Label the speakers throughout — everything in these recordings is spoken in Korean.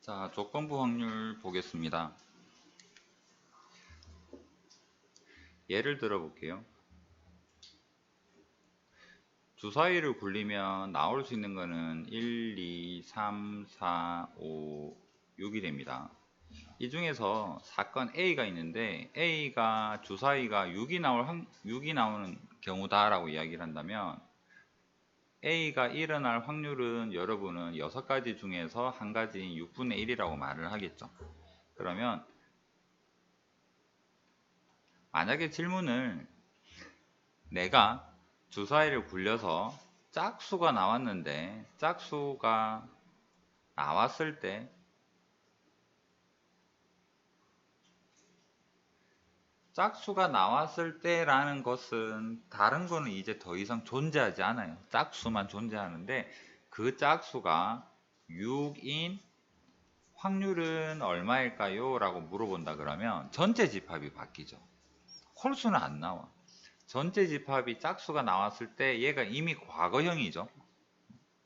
Speaker 1: 자, 조건부 확률 보겠습니다. 예를 들어 볼게요. 주사위를 굴리면 나올 수 있는 거는 1, 2, 3, 4, 5, 6이 됩니다. 이 중에서 사건 A가 있는데 A가 주사위가 6이 나오는 경우다라고 이야기를 한다면 A가 일어날 확률은 여러분은 6가지 중에서 한 가지인 6분의 1이라고 말을 하겠죠. 그러면 만약에 질문을 내가 주사위를 굴려서 짝수가 나왔는데 짝수가 나왔을 때 라는 것은 다른 거는 이제 더 이상 존재하지 않아요. 짝수만 존재하는데 그 짝수가 6인 확률은 얼마일까요? 라고 물어본다 그러면 전체 집합이 바뀌죠. 홀수는 안 나와. 전체 집합이 짝수가 나왔을 때 얘가 이미 과거형이죠.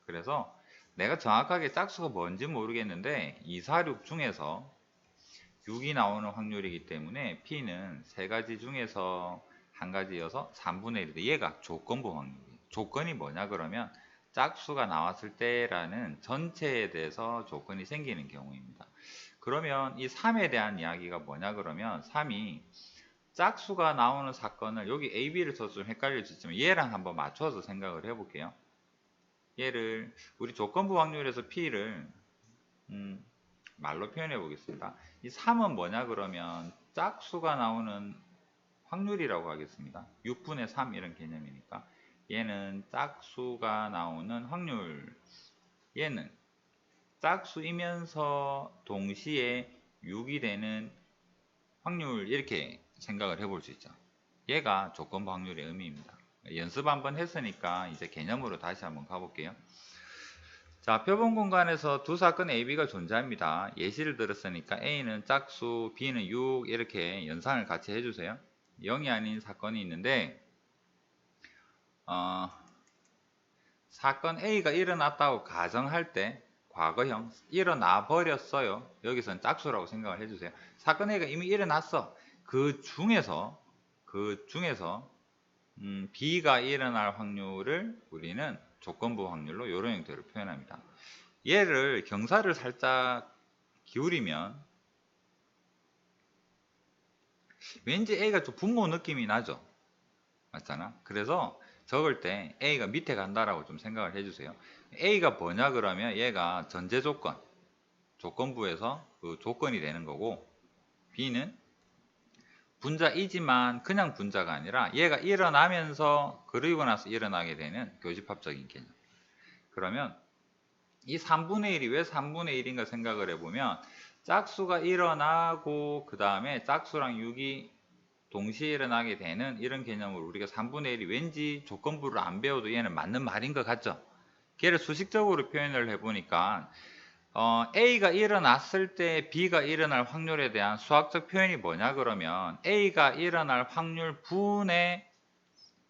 Speaker 1: 그래서 내가 정확하게 짝수가 뭔지 모르겠는데 2, 4, 6 중에서 6이 나오는 확률이기 때문에 P는 세 가지 중에서 한 가지여서 3분의 1인데 얘가 조건부 확률이에요. 조건이 뭐냐 그러면 짝수가 나왔을 때라는 전체에 대해서 조건이 생기는 경우입니다. 그러면 이 3에 대한 이야기가 뭐냐 그러면 3이 짝수가 나오는 사건을 여기 A, B를 써서 좀 헷갈릴 수 있지만 얘랑 한번 맞춰서 생각을 해볼게요. 얘를 우리 조건부 확률에서 P를 말로 표현해 보겠습니다. 이 3은 뭐냐 그러면 짝수가 나오는 확률이라고 하겠습니다. 6분의 3 이런 개념이니까 얘는 짝수가 나오는 확률. 얘는 짝수이면서 동시에 6이 되는 확률 이렇게 생각을 해볼 수 있죠. 얘가 조건부 확률의 의미입니다. 연습 한번 했으니까 이제 개념으로 다시 한번 가볼게요. 자, 표본 공간에서 두 사건 AB가 존재합니다. 예시를 들었으니까 A는 짝수, B는 6 이렇게 연상을 같이 해주세요. 0이 아닌 사건이 있는데 사건 A가 일어났다고 가정할 때 과거형 일어나 버렸어요. 여기서는 짝수라고 생각을 해주세요. 사건 A가 이미 일어났어. 그 중에서 B가 일어날 확률을 우리는 조건부 확률로 이런 형태로 표현합니다. 얘를 경사를 살짝 기울이면 왠지 A가 좀 분모 느낌이 나죠. 맞잖아. 그래서 적을 때 A가 밑에 간다라고 좀 생각을 해주세요. A가 뭐냐 그러면 얘가 전제 조건, 조건부에서 그 조건이 되는 거고 B는 분자이지만 그냥 분자가 아니라 얘가 일어나면서 그리고 나서 일어나게 되는 교집합적인 개념. 그러면 이 3분의 1이 왜 3분의 1인가 생각을 해보면 짝수가 일어나고 그 다음에 짝수랑 6이 동시에 일어나게 되는 이런 개념으로 우리가 3분의 1이 왠지 조건부를 안 배워도 얘는 맞는 말인 것 같죠. 걔를 수식적으로 표현을 해보니까 A가 일어났을 때 B가 일어날 확률에 대한 수학적 표현이 뭐냐 그러면 A가 일어날 확률 분의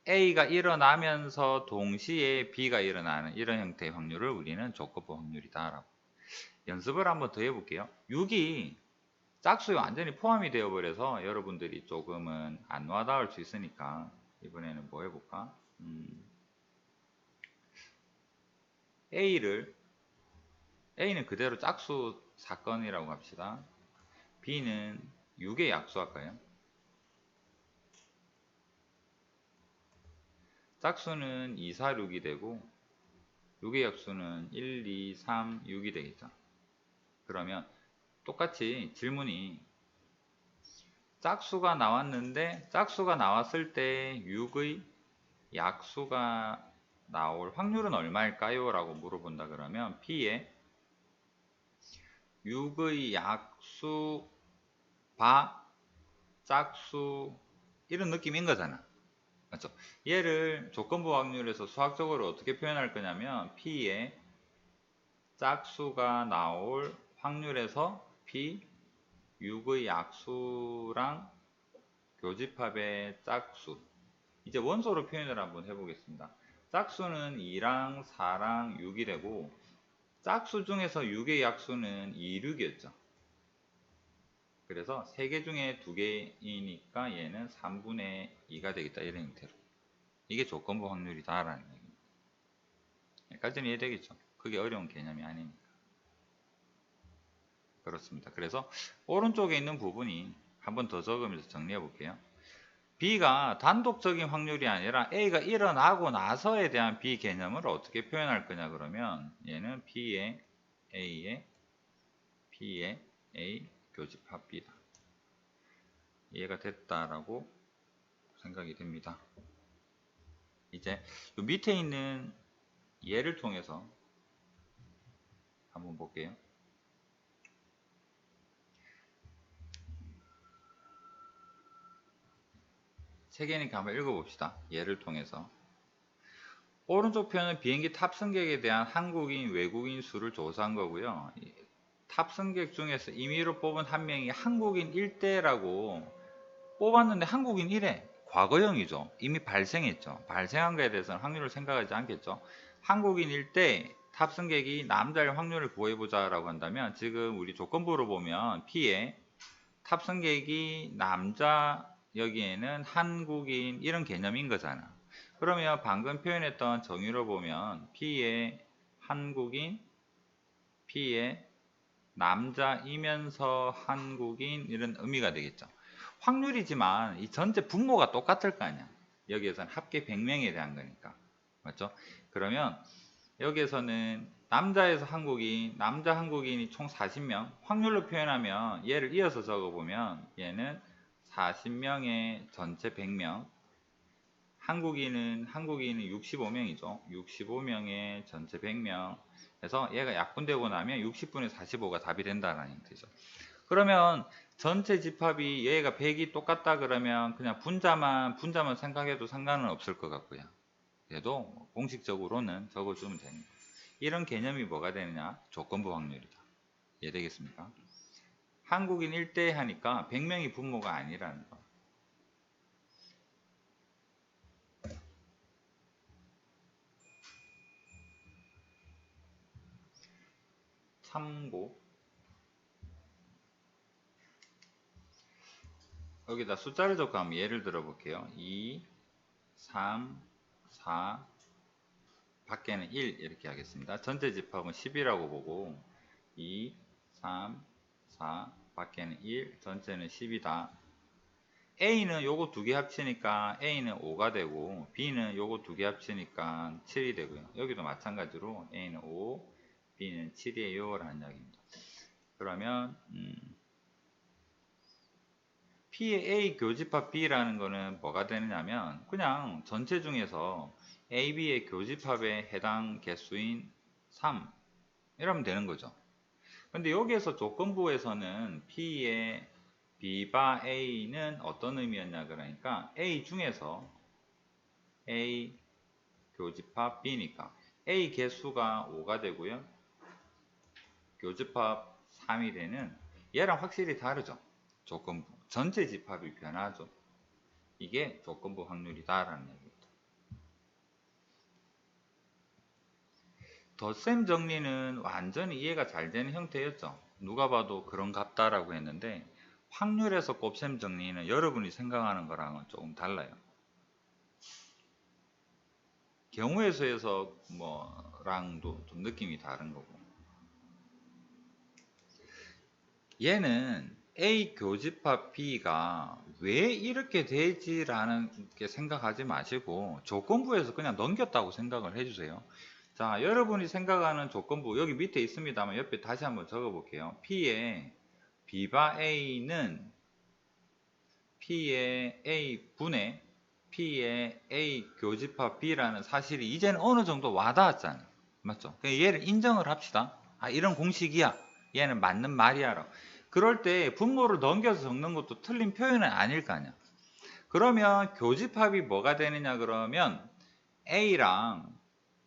Speaker 1: A가 일어나면서 동시에 B가 일어나는 이런 형태의 확률을 우리는 조건부 확률이다라고. 연습을 한번 더 해볼게요. 6이 짝수에 완전히 포함이 되어버려서 여러분들이 조금은 안 와닿을 수 있으니까 이번에는 뭐 해볼까? A는 그대로 짝수 사건이라고 합시다. B는 6의 약수할까요? 짝수는 2, 4, 6이 되고 6의 약수는 1, 2, 3, 6이 되겠죠. 그러면 똑같이 질문이 짝수가 나왔는데 짝수가 나왔을 때 6의 약수가 나올 확률은 얼마일까요? 라고 물어본다 그러면 P에 6의 약수 바 짝수 이런 느낌인 거잖아. 맞죠? 얘를 조건부 확률에서 수학적으로 어떻게 표현할 거냐면 P에 짝수가 나올 확률에서 P 6의 약수랑 교집합의 짝수 이제 원소로 표현을 한번 해보겠습니다. 짝수는 2랑 4랑 6이 되고 짝수 중에서 6의 약수는 2, 6이었죠. 그래서 3개 중에 2개이니까 얘는 3분의 2가 되겠다. 이런 형태로. 이게 조건부 확률이다 라는 얘기입니다. 여기까지는 이해되겠죠? 그게 어려운 개념이 아니니까. 그렇습니다. 그래서 오른쪽에 있는 부분이 한 번 더 적으면서 정리해 볼게요. B가 단독적인 확률이 아니라 A가 일어나고 나서에 대한 B 개념을 어떻게 표현할 거냐 그러면 얘는 B의 A의 A 교집합 B다. 이해가 됐다라고 생각이 됩니다. 이제 요 밑에 있는 예를 통해서 한번 볼게요. 세 개니까 한번 읽어봅시다. 예를 통해서. 오른쪽 편은 비행기 탑승객에 대한 한국인, 외국인 수를 조사한 거고요. 탑승객 중에서 임의로 뽑은 한 명이 한국인 1대라고 뽑았는데 한국인 1회. 과거형이죠. 이미 발생했죠. 발생한 거에 대해서는 확률을 생각하지 않겠죠. 한국인 1대 탑승객이 남자일 확률을 구해보자 라고 한다면 지금 우리 조건부로 보면 P에 탑승객이 남자 여기에는 한국인 이런 개념인 거잖아. 그러면 방금 표현했던 정의로 보면 P의 한국인, P의 남자이면서 한국인 이런 의미가 되겠죠. 확률이지만 이 전체 분모가 똑같을 거 아니야. 여기에서는 합계 100명에 대한 거니까. 맞죠? 그러면 여기에서는 남자에서 한국인, 남자 한국인이 총 40명. 확률로 표현하면 얘를 이어서 적어보면 얘는 40명의 전체 100명. 한국인은 65명이죠. 65명의 전체 100명. 그래서 얘가 약분되고 나면 60분의 45가 답이 된다는 뜻이죠. 그러면 전체 집합이 얘가 100이 똑같다 그러면 그냥 분자만 생각해도 상관은 없을 것 같고요. 그래도 공식적으로는 적어주면 됩니다. 이런 개념이 뭐가 되느냐? 조건부 확률이다. 이해되겠습니까? 한국인 1대 하니까 100명이 분모가 아니라는 거. 참고. 여기다 숫자를 적고 한번 예를 들어 볼게요. 2, 3, 4, 밖에는 1 이렇게 하겠습니다. 전체 집합은 10이라고 보고 2, 3, 4, 밖에는 1, 전체는 10이다. A는 요거 두 개 합치니까 A는 5가 되고 B는 요거 두 개 합치니까 7이 되고요. 여기도 마찬가지로 A는 5, B는 7이에요 라는 이야기입니다. 그러면 P의 A 교집합 B라는 거는 뭐가 되느냐면 그냥 전체 중에서 A, B의 교집합에 해당 개수인 3 이러면 되는 거죠. 근데 여기에서 조건부에서는 P의 B바 A는 어떤 의미였냐 그러니까 A 중에서 A 교집합 B니까 A 개수가 5가 되고요. 교집합 3이 되는 얘랑 확실히 다르죠. 조건부. 전체 집합이 변하죠. 이게 조건부 확률이다라는 얘기입니다. 덧셈 정리는 완전히 이해가 잘 되는 형태였죠. 누가 봐도 그런 같다라고 했는데 확률에서 곱셈 정리는 여러분이 생각하는 거랑은 조금 달라요. 경우의 수에서 뭐랑도 좀 느낌이 다른 거고. 얘는 A 교집합 B가 왜 이렇게 되지라는 게 생각하지 마시고 조건부에서 그냥 넘겼다고 생각을 해주세요. 자, 여러분이 생각하는 조건부 여기 밑에 있습니다만 옆에 다시 한번 적어볼게요. P의 B바 A는 P의 A분의 P의 A 교집합 B라는 사실이 이제는 어느 정도 와닿았잖아요. 맞죠? 얘를 인정을 합시다. 아, 이런 공식이야. 얘는 맞는 말이야. 그럴 때 분모를 넘겨서 적는 것도 틀린 표현은 아닐 거 아니야. 그러면 교집합이 뭐가 되느냐 그러면 A랑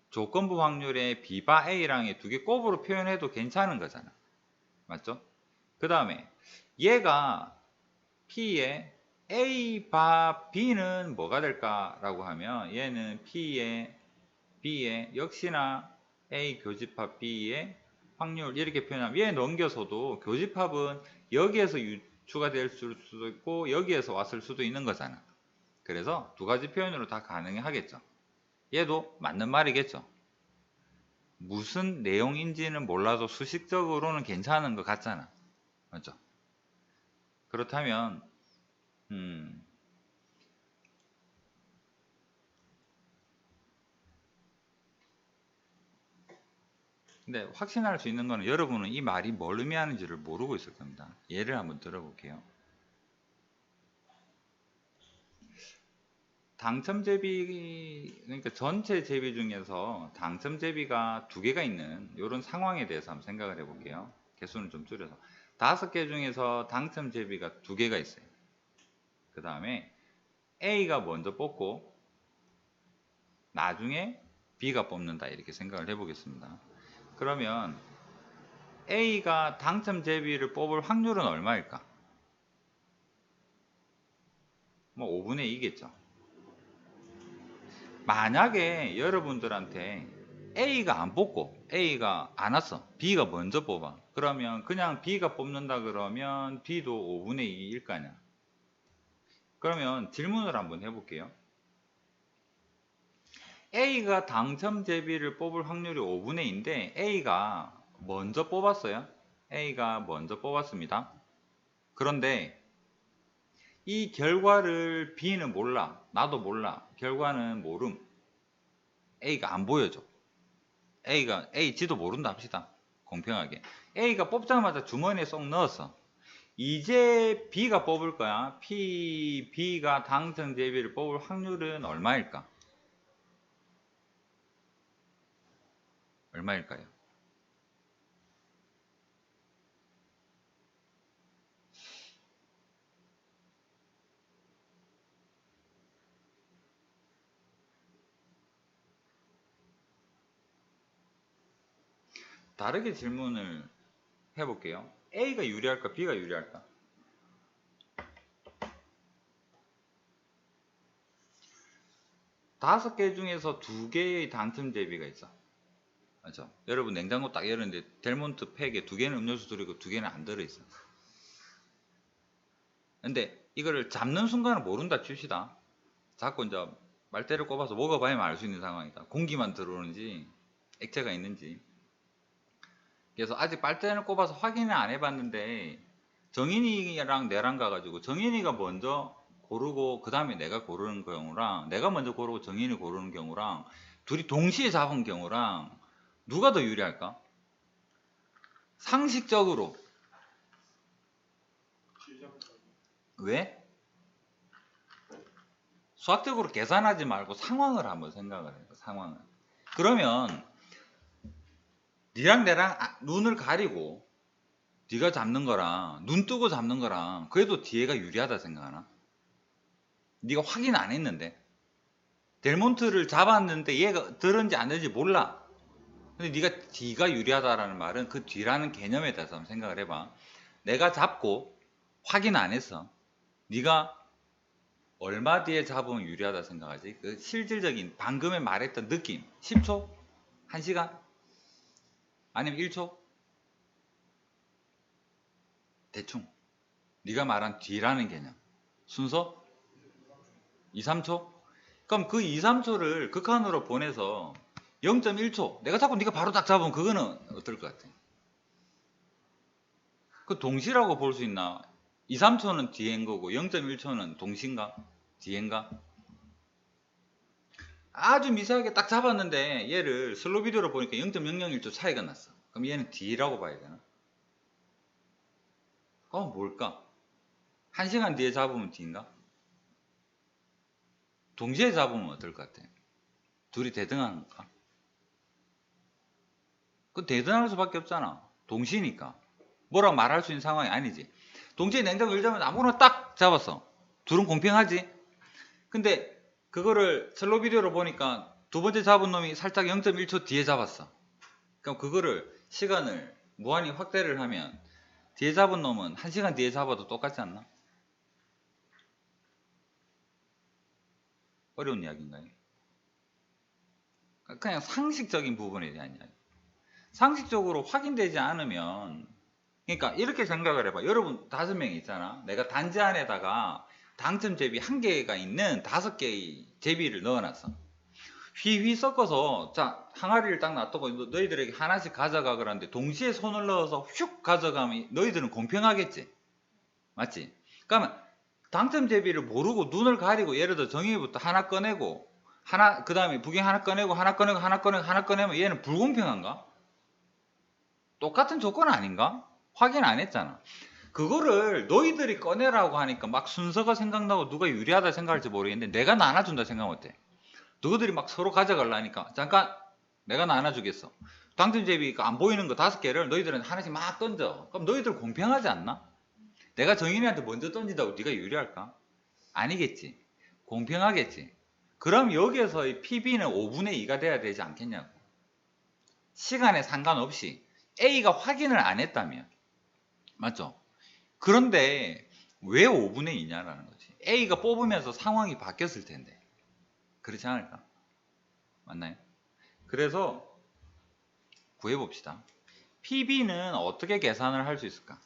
Speaker 1: 조건부 확률의 B바 A랑의 두 개 곱으로 표현해도 괜찮은 거잖아. 맞죠? 그 다음에 얘가 P의 A 바 B는 뭐가 될까라고 하면 얘는 P의 B의 역시나 A 교집합 B의 확률 이렇게 표현하면 얘 넘겨서도 교집합은 여기에서 추가될 수도 있고 여기에서 왔을 수도 있는 거잖아. 그래서 두 가지 표현으로 다 가능하겠죠. 얘도 맞는 말이겠죠. 무슨 내용인지는 몰라도 수식적으로는 괜찮은 것 같잖아. 맞죠? 그렇다면 근데 확신할 수 있는 거는 여러분은 이 말이 뭘 의미하는지를 모르고 있을 겁니다. 예를 한번 들어볼게요. 당첨제비, 그러니까 전체 제비 중에서 당첨제비가 두 개가 있는 이런 상황에 대해서 한번 생각을 해볼게요. 개수는 좀 줄여서 5개 중에서 당첨제비가 두 개가 있어요. 그 다음에 A가 먼저 뽑고 나중에 B가 뽑는다 이렇게 생각을 해보겠습니다. 그러면 A가 당첨제비를 뽑을 확률은 얼마일까? 뭐 5분의 2겠죠. 만약에 여러분들한테 A가 안 뽑고 A가 안 왔어. B가 먼저 뽑아. 그러면 그냥 B가 뽑는다 그러면 B도 5분의 2일 거 아니야. 그러면 질문을 한번 해볼게요. A가 당첨 제비를 뽑을 확률이 5분의 2인데 A가 먼저 뽑았어요. A가 먼저 뽑았습니다. 그런데 이 결과를 B는 몰라. 나도 몰라. 결과는 모름. A가 안 보여줘. A 지도 모른다 합시다. 공평하게. A가 뽑자마자 주머니에 쏙 넣었어. 이제 B가 뽑을 거야. B가 당첨 제비를 뽑을 확률은 얼마일까? 얼마일까요? 다르게 질문을 해볼게요. A가 유리할까? B가 유리할까? 다섯 개 중에서 두 개의 당첨 대비가 있어. 맞죠? 여러분 냉장고 딱 열었는데 델몬트 팩에 두 개는 음료수 들어있고 두 개는 안 들어있어. 근데 이거를 잡는 순간은 모른다 칩시다. 자꾸 이제 말대를 꼽아서 먹어봐야만 알 수 있는 상황이다. 공기만 들어오는지 액체가 있는지. 그래서 아직 빨대를 꼽아서 확인을 안 해봤는데 정인이랑 내랑 가가지고 정인이가 먼저 고르고 그 다음에 내가 고르는 경우랑 내가 먼저 고르고 정인이 고르는 경우랑 둘이 동시에 잡은 경우랑 누가 더 유리할까? 상식적으로. 왜? 수학적으로 계산하지 말고 상황을 한번 생각을 해요. 상황을. 그러면 니랑 내랑 눈을 가리고 네가 잡는 거랑 눈 뜨고 잡는 거랑 그래도 뒤에가 유리하다 생각하나? 네가 확인 안 했는데 델몬트를 잡았는데 얘가 들은지 안 들은지 몰라. 근데 네가 뒤가 유리하다라는 말은 그 뒤라는 개념에 대해서 한번 생각을 해봐. 내가 잡고 확인 안 했어. 네가 얼마 뒤에 잡으면 유리하다 생각하지? 그 실질적인 방금에 말했던 느낌 10초? 1시간? 아니면 1초? 대충 네가 말한 뒤라는 개념 순서? 2, 3초? 그럼 그 2, 3초를 극한으로 보내서 0.1초 내가 잡고 네가 바로 딱 잡으면 그거는 어떨 것 같아? 그 동시라고 볼 수 있나? 2, 3초는 뒤엔 거고 0.1초는 동시인가? 뒤엔가? 아주 미세하게 딱 잡았는데 얘를 슬로 비디오로 보니까 0.001초 차이가 났어. 그럼 얘는 D라고 봐야 되나? 그건 뭘까? 1시간 뒤에 잡으면 D인가? 동시에 잡으면 어떨 것 같아? 둘이 대등한가? 그 대등할 수밖에 없잖아. 동시니까. 뭐라고 말할 수 있는 상황이 아니지. 동시에 냉장고 열자면 아무거나 딱 잡았어. 둘은 공평하지? 근데 그거를 슬로 비디오로 보니까 두 번째 잡은 놈이 살짝 0.1초 뒤에 잡았어. 그럼 그거를 시간을 무한히 확대를 하면 뒤에 잡은 놈은 1시간 뒤에 잡아도 똑같지 않나? 어려운 이야기인가요? 그냥 상식적인 부분에 대한 이야기. 상식적으로 확인되지 않으면, 그러니까 이렇게 생각을 해봐. 여러분 5명이 있잖아. 내가 단지 안에다가 당첨 제비 1개가 있는 5개의 제비를 넣어놨어. 휘휘 섞어서, 자, 항아리를 딱 놔두고 너희들에게 하나씩 가져가 그러는데 동시에 손을 넣어서 휙 가져가면 너희들은 공평하겠지? 맞지? 그러면 당첨 제비를 모르고 눈을 가리고, 예를 들어 정의부터 하나 꺼내고 하나, 그 다음에 부경 하나 꺼내고 하나 꺼내고 하나 꺼내고 하나 꺼내면 얘는 불공평한가? 똑같은 조건 아닌가? 확인 안 했잖아. 그거를 너희들이 꺼내라고 하니까 막 순서가 생각나고 누가 유리하다 생각할지 모르겠는데, 내가 나눠준다 생각 못해. 너희들이 막 서로 가져가려니까, 잠깐 내가 나눠주겠어. 당첨제비가 안 보이는 거 5개를 너희들은 하나씩 막 던져. 그럼 너희들 공평하지 않나? 내가 정인이한테 먼저 던진다고 네가 유리할까? 아니겠지. 공평하겠지. 그럼 여기에서의 PB는 5분의 2가 돼야 되지 않겠냐고. 시간에 상관없이 A가 확인을 안 했다면. 맞죠? 그런데 왜 5분의 2냐라는 거지. A가 뽑으면서 상황이 바뀌었을 텐데. 그렇지 않을까? 맞나요? 그래서 구해봅시다. PB는 어떻게 계산을 할 수 있을까?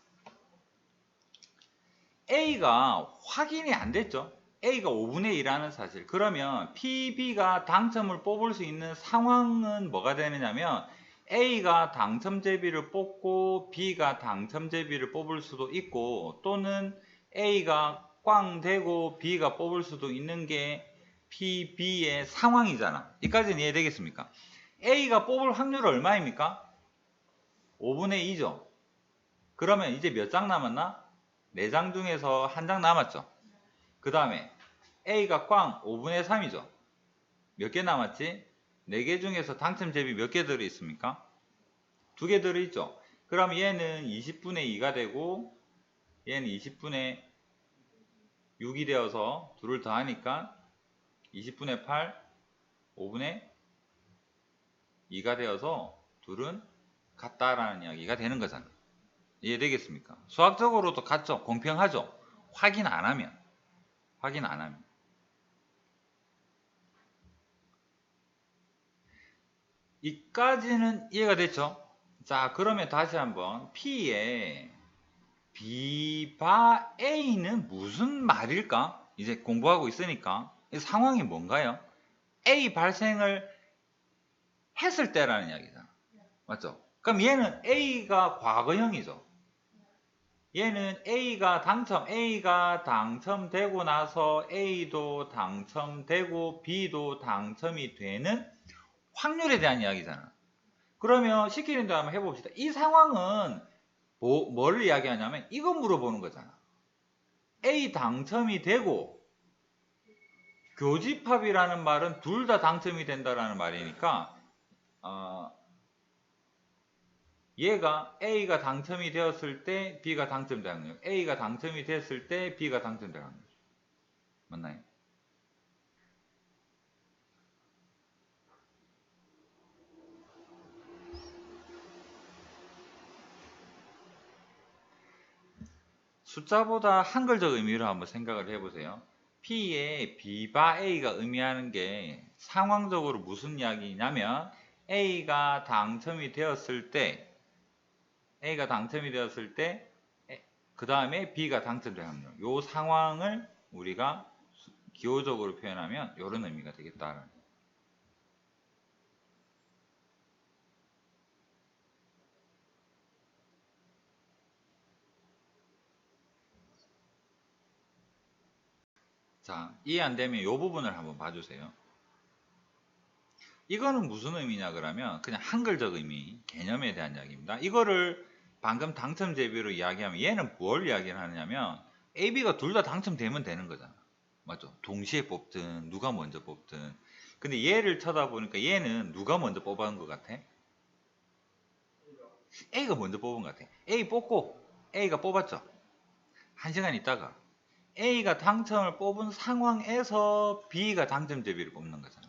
Speaker 1: A가 확인이 안 됐죠. A가 5분의 1이라는 사실. 그러면 PB가 당첨을 뽑을 수 있는 상황은 뭐가 되느냐면, A가 당첨제비를 뽑고 B가 당첨제비를 뽑을 수도 있고, 또는 A가 꽝 되고 B가 뽑을 수도 있는 게 PB의 상황이잖아. 여기까지는 이해되겠습니까? A가 뽑을 확률은 얼마입니까? 5분의 2죠. 그러면 이제 몇 장 남았나? 4장 중에서 1장 남았죠. 그 다음에 A가 꽝 5분의 3이죠. 몇 개 남았지? 4개 중에서 당첨 제비 몇 개 들어있습니까? 2개 들어있죠. 그럼 얘는 20분의 2가 되고 얘는 20분의 6이 되어서 둘을 더하니까 20분의 8, 5분의 2가 되어서 둘은 같다라는 이야기가 되는 거잖아. 이해되겠습니까? 수학적으로도 같죠? 공평하죠? 확인 안 하면. 이까지는 이해가 됐죠? 자, 그러면 다시 한번 P의 B 바 A는 무슨 말일까? 이제 공부하고 있으니까 이 상황이 뭔가요? A 발생을 했을 때라는 이야기잖아. 맞죠? 그럼 얘는 A가 과거형이죠. 얘는 A가 당첨되고 나서 A도 당첨되고 B도 당첨이 되는 확률에 대한 이야기잖아. 그러면 시키는 대로 한번 해봅시다. 이 상황은 뭘 이야기하냐면 이거 물어보는 거잖아. A 당첨이 되고, 교집합이라는 말은 둘 다 당첨이 된다라는 말이니까, 얘가 A가 당첨이 되었을 때 B가 당첨될 확률, A가 당첨이 됐을 때 B가 당첨될 확률. 맞나요? 숫자보다 한글적 의미로 한번 생각을 해보세요. P의 B 바 A가 의미하는 게 상황적으로 무슨 이야기냐면, A가 당첨이 되었을 때, 그 다음에 B가 당첨될 확률. 이 상황을 우리가 기호적으로 표현하면 이런 의미가 되겠다. 자, 이해 안 되면 이 부분을 한번 봐주세요. 이거는 무슨 의미냐 그러면 그냥 한글적 의미, 개념에 대한 이야기입니다. 이거를 방금 당첨 제비로 이야기하면 얘는 뭘 이야기를 하냐면 A, B가 둘 다 당첨되면 되는 거잖아. 맞죠? 동시에 뽑든 누가 먼저 뽑든. 근데 얘를 쳐다보니까 얘는 누가 먼저 뽑은 것 같아? A가 먼저 뽑은 것 같아. A 뽑고 A가 뽑았죠. 1시간 있다가 A가 당첨을 뽑은 상황에서 B가 당첨 제비를 뽑는 거잖아.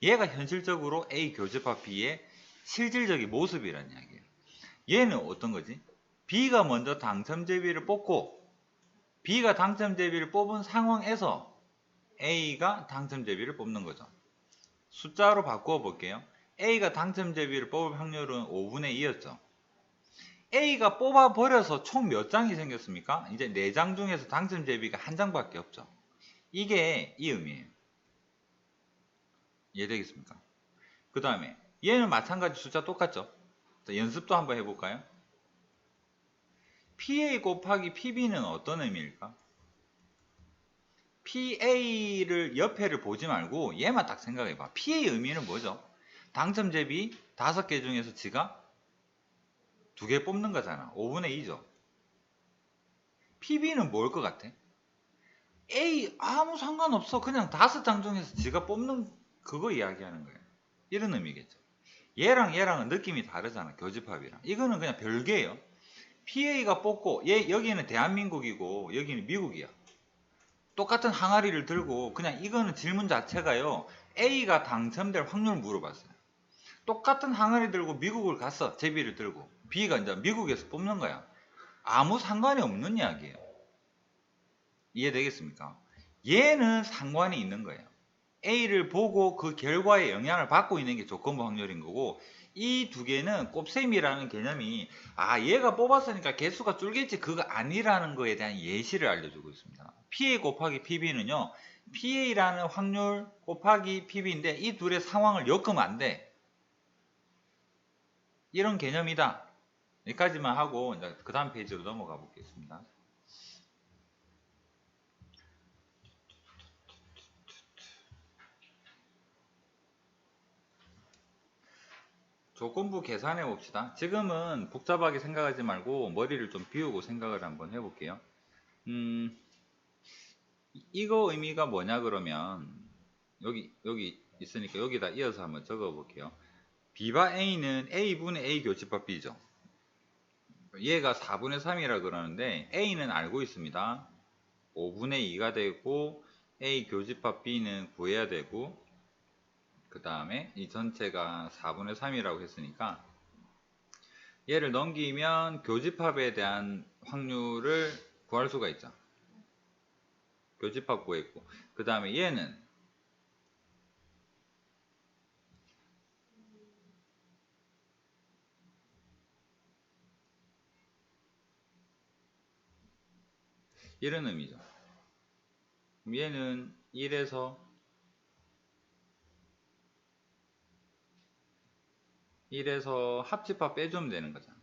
Speaker 1: 얘가 현실적으로 A 교집합 B의 실질적인 모습이라는 이야기예요. 얘는 어떤 거지? B가 먼저 당첨 제비를 뽑고 B가 당첨 제비를 뽑은 상황에서 A가 당첨 제비를 뽑는 거죠. 숫자로 바꾸어 볼게요. A가 당첨제비를 뽑을 확률은 5분의 2였죠. A가 뽑아버려서 총 몇 장이 생겼습니까? 이제 4장 중에서 당첨제비가 1장밖에 없죠. 이게 이 의미예요. 이해되겠습니까? 그 다음에 얘는 마찬가지 숫자 똑같죠. 자, 연습도 한번 해볼까요? PA 곱하기 PB는 어떤 의미일까? PA를 옆에를 보지 말고 얘만 딱 생각해봐. PA 의미는 뭐죠? 당첨제비 5개 중에서 지가 2개 뽑는 거잖아. 5분의 2죠. PB는 뭘 것 같아? A 아무 상관없어. 그냥 5장 중에서 지가 뽑는 그거 이야기하는 거예요. 이런 의미겠죠. 얘랑 얘랑은 느낌이 다르잖아. 교집합이랑. 이거는 그냥 별개예요. PA가 뽑고 얘 여기는 대한민국이고 여기는 미국이야. 똑같은 항아리를 들고 그냥 이거는 질문 자체가요. A가 당첨될 확률을 물어봤어요. 똑같은 항아리 들고 미국을 갔어. 제비를 들고. B가 이제 미국에서 뽑는 거야. 아무 상관이 없는 이야기예요. 이해되겠습니까? 얘는 상관이 있는 거예요. A를 보고 그 결과에 영향을 받고 있는 게 조건부 확률인 거고 이 두 개는 곱셈이라는 개념이 얘가 뽑았으니까 개수가 줄겠지 그거 아니라는 거에 대한 예시를 알려주고 있습니다. PA 곱하기 PB는요. PA라는 확률 곱하기 PB인데 이 둘의 상황을 엮으면 안 돼. 이런 개념이다. 여기까지만 하고 그 다음 페이지로 넘어가 보겠습니다. 조건부 계산해 봅시다. 지금은 복잡하게 생각하지 말고 머리를 좀 비우고 생각을 한번 해볼게요. 이거 의미가 뭐냐 그러면 여기 있으니까 여기다 이어서 한번 적어 볼게요. B바 A는 A분의 A 교집합 B죠. 얘가 4분의 3이라 그러는데 A는 알고 있습니다. 5분의 2가 되고 A 교집합 B는 구해야 되고 그 다음에 이 전체가 4분의 3이라고 했으니까 얘를 넘기면 교집합에 대한 확률을 구할 수가 있죠. 교집합 구했고 그 다음에 얘는 이런 의미죠. 얘는 1에서 합집합 빼주면 되는 거잖아.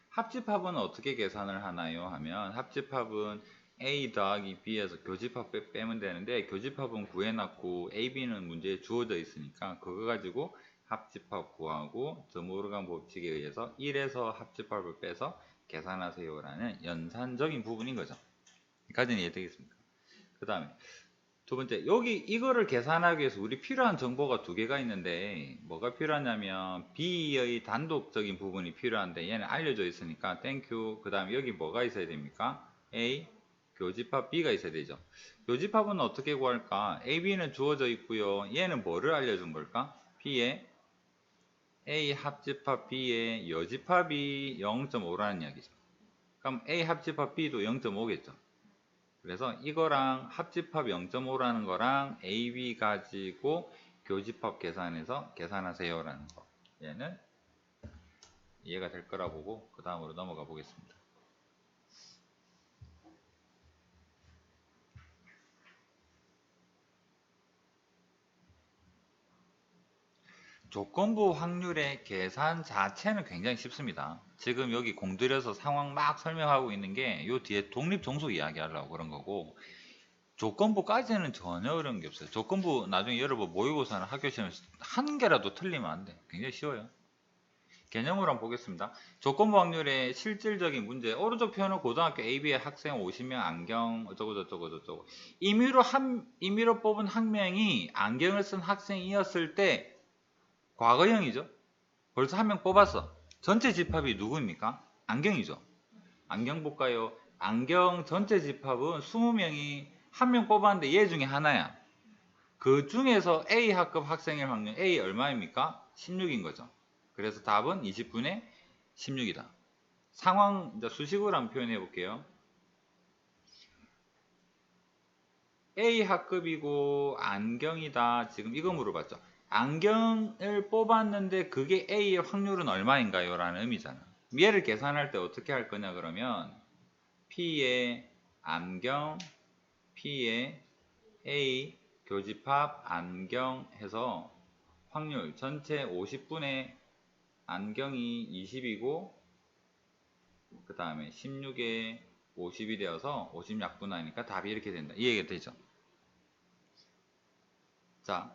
Speaker 1: 합집합은 어떻게 계산을 하나요? 하면 합집합은 A 더하기 B에서 교집합 빼면 되는데 교집합은 구해놨고 A, B는 문제에 주어져 있으니까 그거 가지고 합집합 구하고 드모르간 법칙에 의해서 1에서 합집합을 빼서 계산하세요 라는 연산적인 부분인 거죠. 여기까지는 이해되겠습니까? 그 다음에 두 번째, 이거를 계산하기 위해서 우리 필요한 정보가 2개가 있는데 뭐가 필요하냐면 B의 단독적인 부분이 필요한데 얘는 알려져 있으니까 땡큐. 그 다음에 여기 뭐가 있어야 됩니까? A 교집합 B가 있어야 되죠. 교집합은 어떻게 구할까? A, B는 주어져 있고요. 얘는 뭐를 알려준 걸까? B의 A 합집합 B의 여집합이 0.5라는 이야기죠. 그럼 A 합집합 B도 0.5겠죠. 그래서 이거랑 합집합 0.5라는 거랑 AB 가지고 교집합 계산해서 계산하세요 라는 거. 얘는 이해가 될 거라 보고 그 다음으로 넘어가 보겠습니다. 조건부 확률의 계산 자체는 굉장히 쉽습니다. 지금 여기 공들여서 상황 막 설명하고 있는 게 요 뒤에 독립종속 이야기하려고 그런 거고 조건부까지는 전혀 어려운 게 없어요. 조건부 나중에 여러분 모의고사나 학교 시험에 한 개라도 틀리면 안 돼. 굉장히 쉬워요. 개념으로 한번 보겠습니다. 조건부 확률의 실질적인 문제. 오른쪽 표현은 고등학교 AB의 학생 50명 안경 어쩌고 임의로 뽑은 한 명이 안경을 쓴 학생이었을 때 과거형이죠. 벌써 한 명 뽑았어. 전체 집합이 누구입니까? 안경이죠. 안경 볼까요? 안경 전체 집합은 20명이 한 명 뽑았는데 얘 중에 하나야. 그 중에서 A 학급 학생일 확률 A 얼마입니까? 16인 거죠. 그래서 답은 20분의 16이다. 상황 이제 수식으로 한번 표현해 볼게요. A 학급이고 안경이다. 지금 이거 물어봤죠. 안경을 뽑았는데 그게 A의 확률은 얼마인가요? 라는 의미잖아. 얘를 계산할 때 어떻게 할 거냐 그러면 P의 안경, P의 A 교집합 안경 해서 확률 전체 50분의 안경이 20이고 그 다음에 16에 50이 되어서 50 약분하니까 답이 이렇게 된다. 이해가 되죠? 자,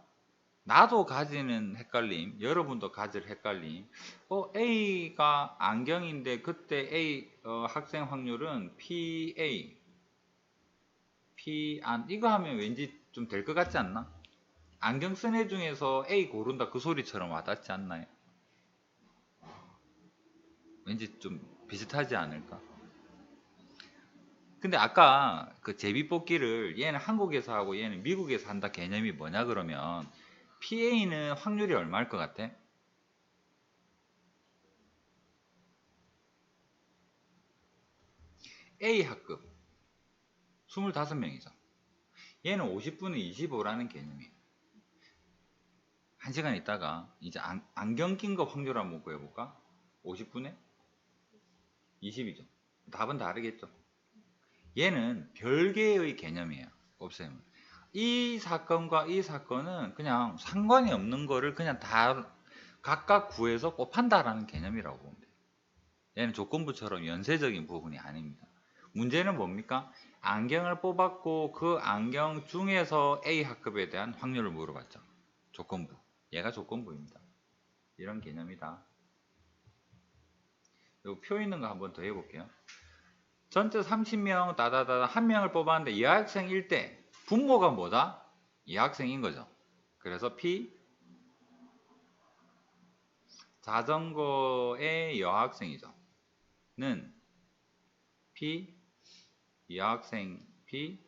Speaker 1: 나도 가지는 헷갈림, 여러분도 가질 헷갈림. A가 안경인데 그때 A 학생 확률은 PA, P안 이거 하면 왠지 좀 될 것 같지 않나? 안경 쓴 애 중에서 A 고른다 그 소리처럼 와닿지 않나요? 왠지 좀 비슷하지 않을까? 근데 아까 그 제비뽑기를 얘는 한국에서 하고 얘는 미국에서 한다 개념이 뭐냐 그러면 PA는 확률이 얼마일 것 같아? A 학급 25명이죠. 얘는 50분에 25라는 개념이에요. 1시간 있다가 이제 안경 낀 거 확률 한번 구해볼까? 50분에 20이죠. 답은 다르겠죠. 얘는 별개의 개념이에요. 곱셈은. 이 사건과 이 사건은 그냥 상관이 없는 거를 그냥 다 각각 구해서 곱한다라는 개념이라고 보면 돼요. 얘는 조건부처럼 연쇄적인 부분이 아닙니다. 문제는 뭡니까? 안경을 뽑았고 그 안경 중에서 A 학급에 대한 확률을 물어봤죠. 조건부. 얘가 조건부입니다. 이런 개념이다. 요 표 있는 거 한번 더 해볼게요. 전체 30명 다다다다 한 명을 뽑았는데 이 학생 1대 분모가 뭐다? 이 학생인 거죠. 그래서 P 자전거의 여학생이죠. 는 P 여학생 P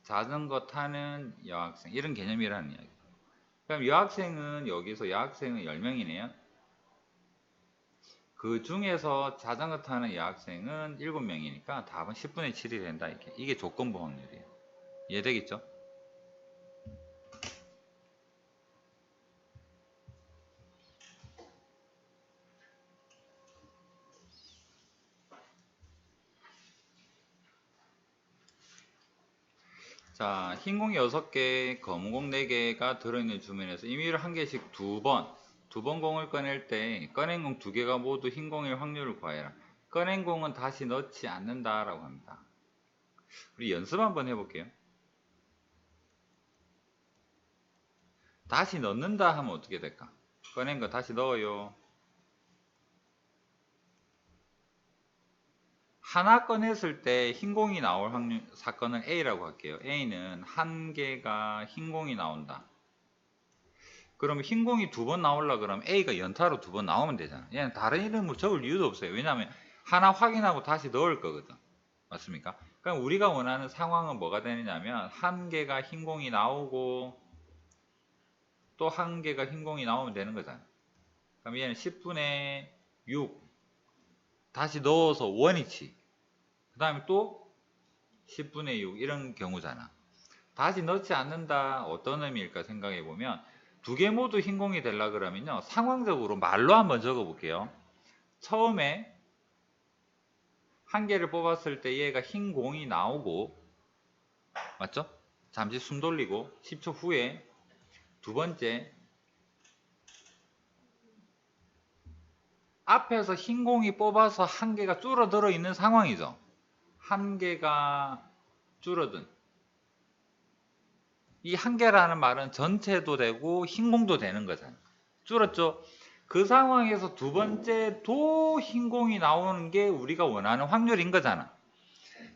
Speaker 1: 자전거 타는 여학생 이런 개념이라는 이야기. 그럼 여학생은 여기서 여학생은 10명이네요. 그 중에서 자전거 타는 여학생은 7명이니까 답은 10분의 7이 된다. 이게 조건부 확률이에요. 이해되겠죠? 자, 흰 공이 6개, 검은 공 4개가 들어있는 주문에서 임의로 한 개씩 두 번 공을 꺼낼 때 꺼낸 공 2개가 모두 흰 공일 확률을 구하여라. 꺼낸 공은 다시 넣지 않는다라고 합니다. 우리 연습 한번 해볼게요. 다시 넣는다 하면 어떻게 될까? 꺼낸 거 다시 넣어요. 하나 꺼냈을 때 흰 공이 나올 확률 사건은 A라고 할게요. A는 한 개가 흰 공이 나온다. 그러면 흰 공이 2번 나오려 그러면 A가 연타로 2번 나오면 되잖아. 얘는 다른 이름을 적을 이유도 없어요. 왜냐하면 하나 확인하고 다시 넣을 거거든. 맞습니까? 그럼 우리가 원하는 상황은 뭐가 되느냐면 한 개가 흰 공이 나오고 또 한 개가 흰 공이 나오면 되는 거잖아. 그럼 얘는 10분의 6 다시 넣어서 원위치 그 다음에 또 10분의 6 이런 경우잖아. 다시 넣지 않는다 어떤 의미일까 생각해 보면 두 개 모두 흰 공이 되려 그러면요 상황적으로 말로 한번 적어 볼게요. 처음에 한 개를 뽑았을 때 얘가 흰 공이 나오고 맞죠? 잠시 숨 돌리고 10초 후에 두 번째 앞에서 흰 공이 뽑아서 한 개가 줄어들어 있는 상황이죠. 한 개가 줄어든 이 한 개라는 말은 전체도 되고 흰 공도 되는 거잖아요. 줄었죠? 그 상황에서 두 번째도 흰 공이 나오는 게 우리가 원하는 확률인 거잖아.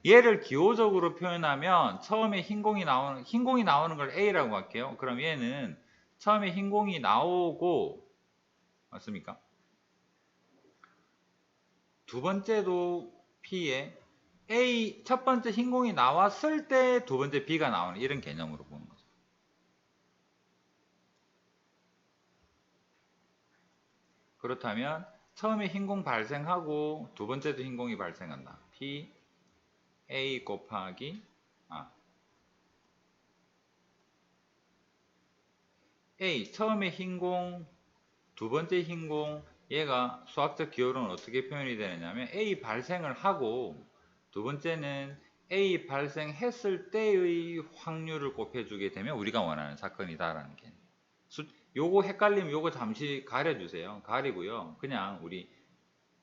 Speaker 1: 얘를 기호적으로 표현하면 처음에 흰 공이 나오는 걸 A라고 할게요. 그럼 얘는 처음에 흰 공이 나오고 맞습니까? 두 번째도 P에 A 첫 번째 흰 공이 나왔을 때 두 번째 B가 나오는 이런 개념으로 보는 거죠. 그렇다면 처음에 흰 공 발생하고 두 번째도 흰 공이 발생한다. P A 곱하기 A 처음에 흰 공, 두 번째 흰 공, 얘가 수학적 기호로는 어떻게 표현이 되느냐면 A 발생을 하고 두 번째는 A 발생했을 때의 확률을 곱해주게 되면 우리가 원하는 사건이다라는 게. 요거 헷갈리면 요거 잠시 가려주세요. 가리고요. 그냥 우리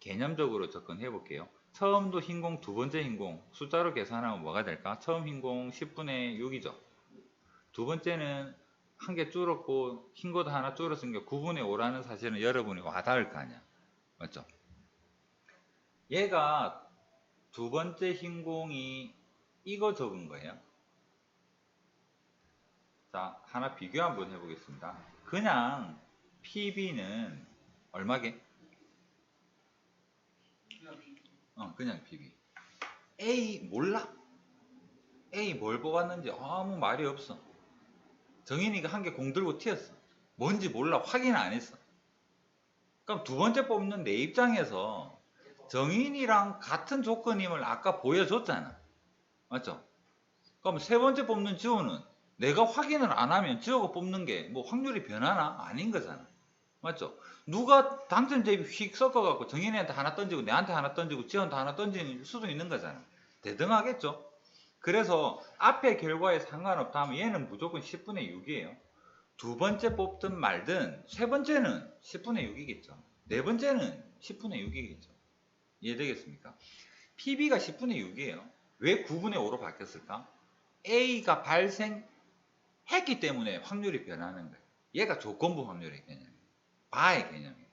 Speaker 1: 개념적으로 접근해 볼게요. 처음도 흰공, 두 번째 흰공 숫자로 계산하면 뭐가 될까? 처음 흰공 10분의 6이죠. 두 번째는 한 개 줄었고 흰 것도 하나 줄었은 게 9분의 5라는 사실은 여러분이 와닿을 거 아니야. 맞죠? 얘가 두 번째 흰공이 이거 적은 거예요. 자, 하나 비교 한번 해보겠습니다. 그냥 PB는 얼마게? 그냥 PB. A 몰라? A 뭘 뽑았는지 아무 말이 없어. 정인이가 한 개 공 들고 튀었어. 뭔지 몰라. 확인 안 했어. 그럼 두 번째 뽑는 내 입장에서 정인이랑 같은 조건임을 아까 보여줬잖아. 맞죠? 그럼 세 번째 뽑는 지호는 내가 확인을 안 하면 지호가 뽑는 게 뭐 확률이 변하나? 아닌 거잖아. 맞죠? 누가 당첨 대비 휙 섞어갖고 정인이한테 하나 던지고 내한테 하나 던지고 지호한테 하나 던지는 수도 있는 거잖아. 대등하겠죠? 그래서 앞에 결과에 상관없다 하면 얘는 무조건 10분의 6이에요. 두 번째 뽑든 말든 세 번째는 10분의 6이겠죠. 네 번째는 10분의 6이겠죠. 이해되겠습니까? PB가 10분의 6이에요. 왜 9분의 5로 바뀌었을까? A가 발생했기 때문에 확률이 변하는 거예요. 얘가 조건부 확률의 개념이에요. 바의 개념이에요.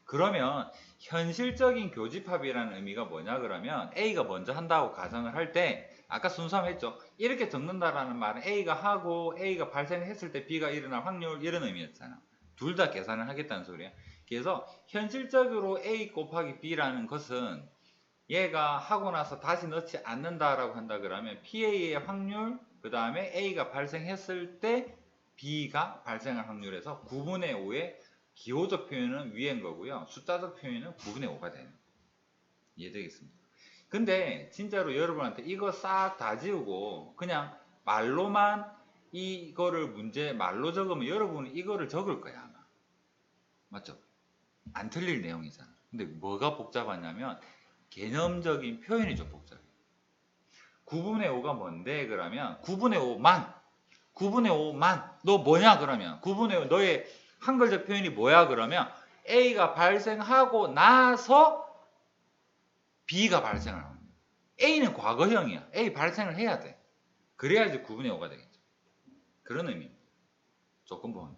Speaker 1: 그러면 현실적인 교집합이라는 의미가 뭐냐 그러면 A가 먼저 한다고 가정을 할 때 아까 순수함 했죠. 이렇게 적는다라는 말은 A가 하고 A가 발생했을 때 B가 일어날 확률 이런 의미였잖아. 둘 다 계산을 하겠다는 소리야. 그래서 현실적으로 A 곱하기 B라는 것은 얘가 하고 나서 다시 넣지 않는다라고 한다 그러면 PA의 확률 그 다음에 A가 발생했을 때 B가 발생할 확률에서 9분의 5의 기호적 표현은 위인 거고요. 숫자적 표현은 9분의 5가 되는. 이해되겠습니까? 근데 진짜로 여러분한테 이거 싹 다 지우고 그냥 말로만 이거를 문제 말로 적으면 여러분은 이거를 적을 거야 아마. 맞죠? 안 틀릴 내용이잖아. 근데 뭐가 복잡하냐면 개념적인 표현이 좀 복잡해. 9분의 5가 뭔데 그러면 9분의 5만 9분의 5만 너 뭐냐 그러면 9분의 5 너의 한글적 표현이 뭐야 그러면 A가 발생하고 나서 B가 발생을 합니다. A는 과거형이야. A 발생을 해야 돼. 그래야지 9분의 5가 되겠죠. 그런 의미입니다. 조건부분.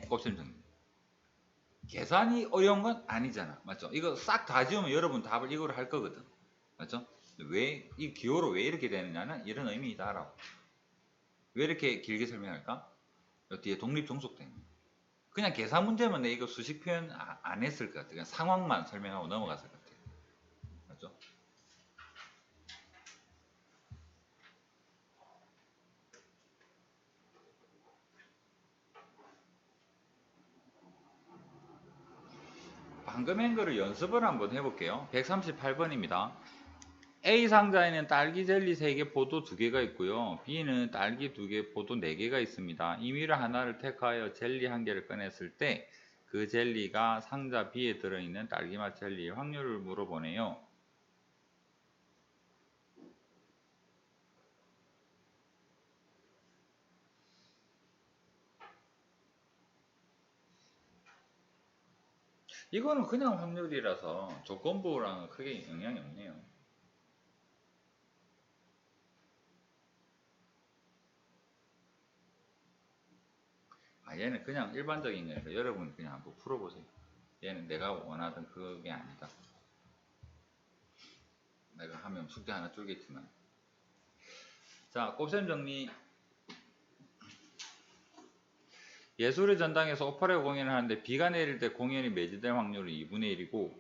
Speaker 1: 곱셈 정리. 계산이 어려운 건 아니잖아. 맞죠? 이거 싹 다 지우면 여러분 답을 이거로 할 거거든. 맞죠? 왜, 이 기호로 왜 이렇게 되느냐는 이런 의미이다라고. 왜 이렇게 길게 설명할까? 뒤에 독립 종속 때문에. 그냥 계산 문제면 내 이거 수식 표현 안 했을 것 같아. 그냥 상황만 설명하고 넘어갔을 것 같아. 맞죠? 방금 한 거를 연습을 한번 해볼게요. 138번입니다. A 상자에는 딸기 젤리 3개, 포도 2개가 있고요. B는 딸기 2개, 포도 4개가 있습니다. 임의로 하나를 택하여 젤리 1개를 꺼냈을 때 그 젤리가 상자 B에 들어있는 딸기맛 젤리의 확률을 물어보네요. 이거는 그냥 확률이라서 조건부랑은 크게 영향이 없네요. 얘는 그냥 일반적인 거니까 여러분 그냥 한번 풀어보세요. 얘는 내가 원하던 그게 아니다. 내가 하면 숙제 하나 줄겠지만. 자, 곱셈 정리. 예술의 전당에서 오페라 공연을 하는데 비가 내릴 때 공연이 매진될 확률은 2분의 1이고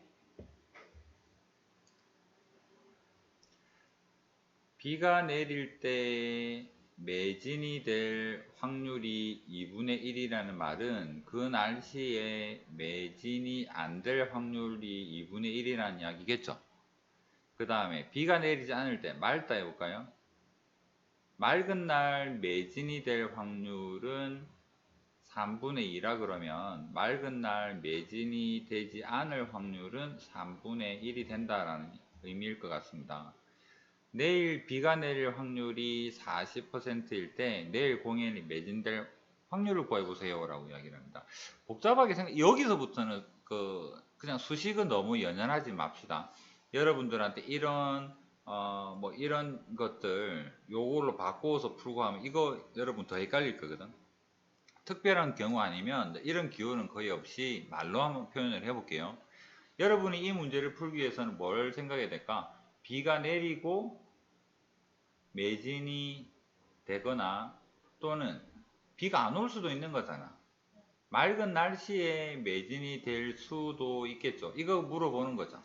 Speaker 1: 비가 내릴 때 매진이 될 확률이 2분의 1이라는 말은 그 날씨에 매진이 안 될 확률이 2분의 1이라는 이야기겠죠. 그 다음에 비가 내리지 않을 때 맑다 해볼까요? 맑은 날 매진이 될 확률은 3분의 2라 그러면 맑은 날 매진이 되지 않을 확률은 3분의 1이 된다라는 의미일 것 같습니다. 내일 비가 내릴 확률이 40%일 때 내일 공연이 매진될 확률을 구해보세요 라고 이야기를 합니다. 복잡하게 여기서부터는 그냥 수식은 너무 연연하지 맙시다. 여러분들한테 이런 뭐 이런 것들 요걸로 바꾸어서 풀고 하면 이거 여러분 더 헷갈릴 거거든. 특별한 경우 아니면 이런 기호는 거의 없이 말로 한번 표현을 해볼게요. 여러분이 이 문제를 풀기 위해서는 뭘 생각해야 될까? 비가 내리고 매진이 되거나 또는 비가 안 올 수도 있는 거잖아. 맑은 날씨에 매진이 될 수도 있겠죠. 이거 물어보는 거죠.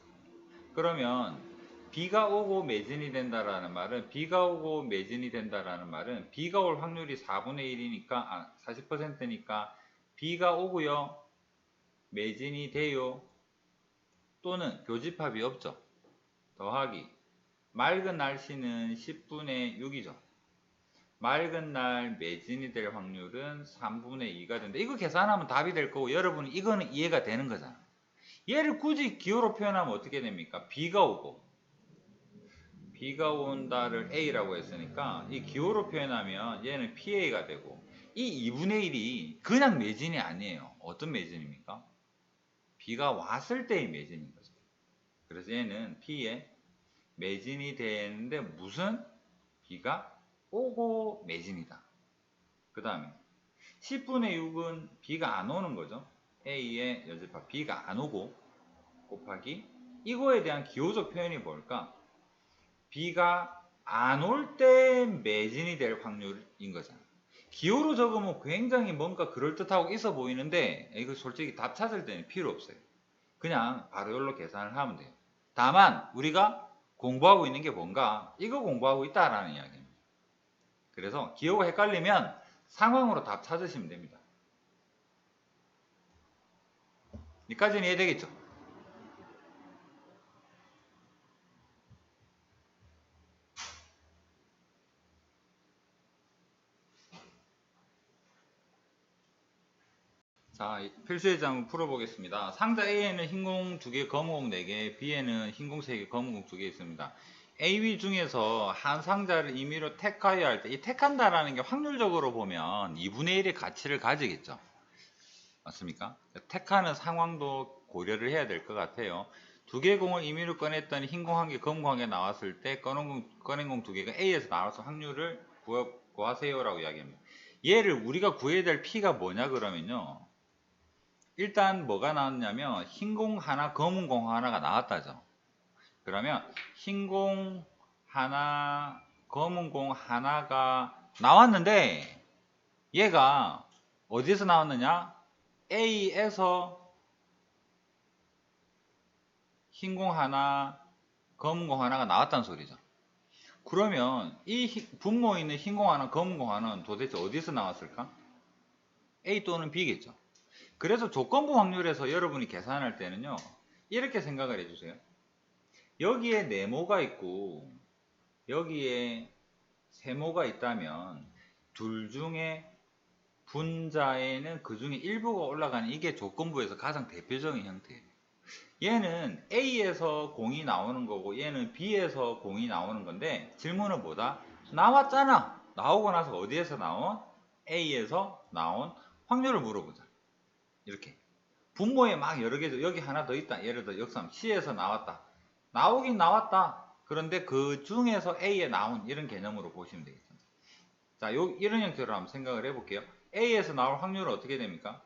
Speaker 1: 그러면 비가 오고 매진이 된다라는 말은 비가 오고 매진이 된다라는 말은 비가 올 확률이 4분의 1이니까 40%니까 비가 오고요. 매진이 돼요. 또는 교집합이 없죠. 더하기 맑은 날씨는 10분의 6이죠. 맑은 날 매진이 될 확률은 3분의 2가 된다. 이거 계산하면 답이 될 거고 여러분이 이거는 이해가 되는 거잖아. 얘를 굳이 기호로 표현하면 어떻게 됩니까? 비가 오고 비가 온다를 A라고 했으니까 이 기호로 표현하면 얘는 PA가 되고 이 2분의 1이 그냥 매진이 아니에요. 어떤 매진입니까? 비가 왔을 때의 매진인 거죠. 그래서 얘는 P에 매진이 되는데 무슨? 비가 오고 매진이다. 그 다음에 10분의 6은 비가 안 오는 거죠. A의 여집합 비가 안 오고 곱하기 이거에 대한 기호적 표현이 뭘까? 비가 안 올 때 매진이 될 확률인 거잖아. 기호로 적으면 굉장히 뭔가 그럴듯하고 있어 보이는데 이거 솔직히 답 찾을 때는 필요 없어요. 그냥 바로 이걸로 계산을 하면 돼요. 다만 우리가 공부하고 있는 게 뭔가 이거 공부하고 있다라는 이야기입니다. 그래서 기호가 헷갈리면 상황으로 답 찾으시면 됩니다. 여기까지는 이해되겠죠? 자, 필수예제 한번 풀어보겠습니다. 상자 A에는 흰공 2개, 검은공 4개, B에는 흰공 3개, 검은공 2개 있습니다. A, B 중에서 한 상자를 임의로 택하여야 할 때, 이 택한다라는 게 확률적으로 보면 2분의 1의 가치를 가지겠죠. 맞습니까? 택하는 상황도 고려를 해야 될 것 같아요. 2개 공을 임의로 꺼냈더니 흰공 1개, 검은공 1개 나왔을 때 꺼낸공 2개가 A에서 나와서 확률을 구하세요라고 이야기합니다. 얘를 우리가 구해야 될 P가 뭐냐 그러면요. 일단 뭐가 나왔냐면 흰공 하나, 검은공 하나가 나왔다죠. 그러면 흰공 하나, 검은공 하나가 나왔는데 얘가 어디서 나왔느냐? A에서 흰공 하나, 검은공 하나가 나왔다는 소리죠. 그러면 이 분모에 있는 흰공 하나, 검은공 하나는 도대체 어디서 나왔을까? A 또는 B겠죠. 그래서 조건부 확률에서 여러분이 계산할 때는요. 이렇게 생각을 해주세요. 여기에 네모가 있고 여기에 세모가 있다면 둘 중에 분자에는 그 중에 일부가 올라가는 이게 조건부에서 가장 대표적인 형태예요. 얘는 A에서 공이 나오는 거고 얘는 B에서 공이 나오는 건데 질문은 뭐다? 나왔잖아. 나오고 나서 어디에서 나온? A에서 나온 확률을 물어보자. 이렇게 분모에 막 여러 개죠. 여기 하나 더 있다. 예를 들어 역삼 C에서 나왔다. 나오긴 나왔다. 그런데 그 중에서 A에 나온 이런 개념으로 보시면 되겠습니다. 자, 이런 형태로 한번 생각을 해볼게요. A에서 나올 확률은 어떻게 됩니까?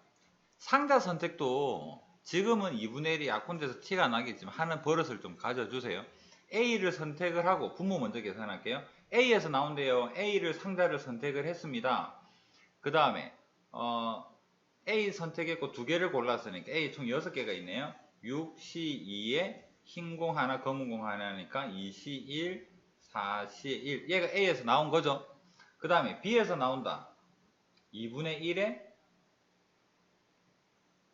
Speaker 1: 상자 선택도 지금은 2분의 1이 약분돼서 티가 나겠지만 하는 버릇을 좀 가져주세요. A를 선택을 하고 분모 먼저 계산할게요. A에서 나온대요. A를 상자를 선택을 했습니다. 그 다음에 A 선택했고 2개를 골랐으니까 A 총 6개가 있네요. 6C2에 흰공 하나 검은공 하나니까 2C1 4C1 얘가 A에서 나온 거죠. 그 다음에 B에서 나온다. 2분의 1에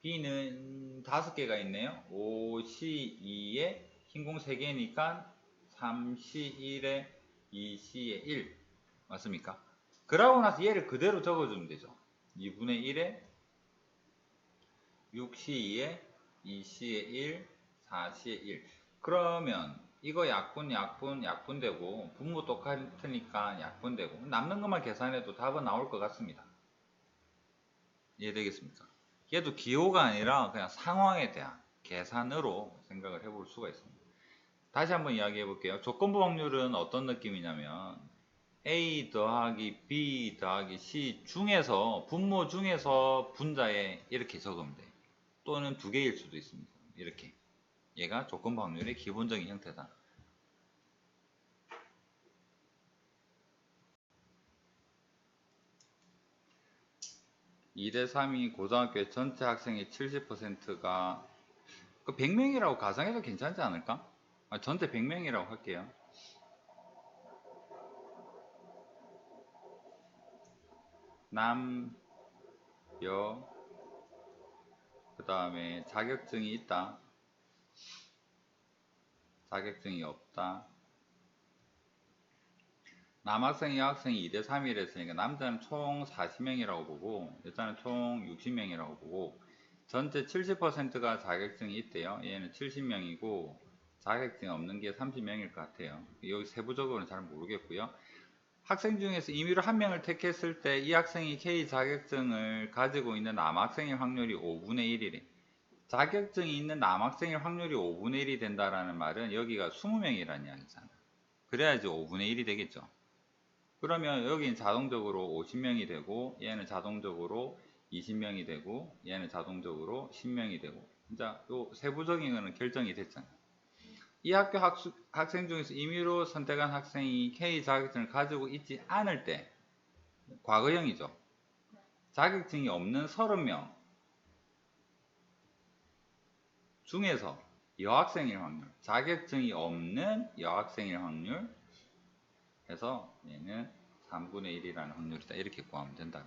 Speaker 1: B는 5개가 있네요. 5C2에 흰공 3개니까 3C1에 2C에 1 맞습니까? 그러고 나서 얘를 그대로 적어주면 되죠. 2분의 1에 6시에 2시에 1, 4시에 1. 그러면 이거 약분되고 분모 똑같으니까 약분되고 남는 것만 계산해도 답은 나올 것 같습니다. 이해되겠습니까? 얘도 기호가 아니라 그냥 상황에 대한 계산으로 생각을 해볼 수가 있습니다. 다시 한번 이야기해 볼게요. 조건부 확률은 어떤 느낌이냐면 A 더하기 B 더하기 C 중에서 분모 중에서 분자에 이렇게 적으면 돼요. 또는 두 개일 수도 있습니다. 이렇게 얘가 조건부 확률의 기본적인 형태다. (2대 3이) 고등학교의 전체 학생의 70%가 그 100명이라고 가정해도 괜찮지 않을까? 전체 100명이라고 할게요. 남, 여, 그 다음에 자격증이 있다, 자격증이 없다. 남학생, 여학생이 2대 3이라 했으니까 남자는 총 40명이라고 보고 여자는 총 60명이라고 보고 전체 70%가 자격증이 있대요. 얘는 70명이고 자격증이 없는 게 30명일 것 같아요. 여기 세부적으로는 잘 모르겠고요. 학생 중에서 임의로 한 명을 택했을 때 이 학생이 K 자격증을 가지고 있는 남학생의 확률이 5분의 1이래. 자격증이 있는 남학생의 확률이 5분의 1이 된다라는 말은 여기가 20명이라는 이야기잖아. 그래야지 5분의 1이 되겠죠. 그러면 여기는 자동적으로 50명이 되고 얘는 자동적으로 20명이 되고 얘는 자동적으로 10명이 되고 이제 요 세부적인 거는 결정이 됐잖아요. 이 학교 학생 중에서 임의로 선택한 학생이 K 자격증을 가지고 있지 않을 때 과거형이죠. 자격증이 없는 30명 중에서 여학생일 확률, 자격증이 없는 여학생일 확률 해서 얘는 3분의 1이라는 확률이다. 이렇게 구하면 된다.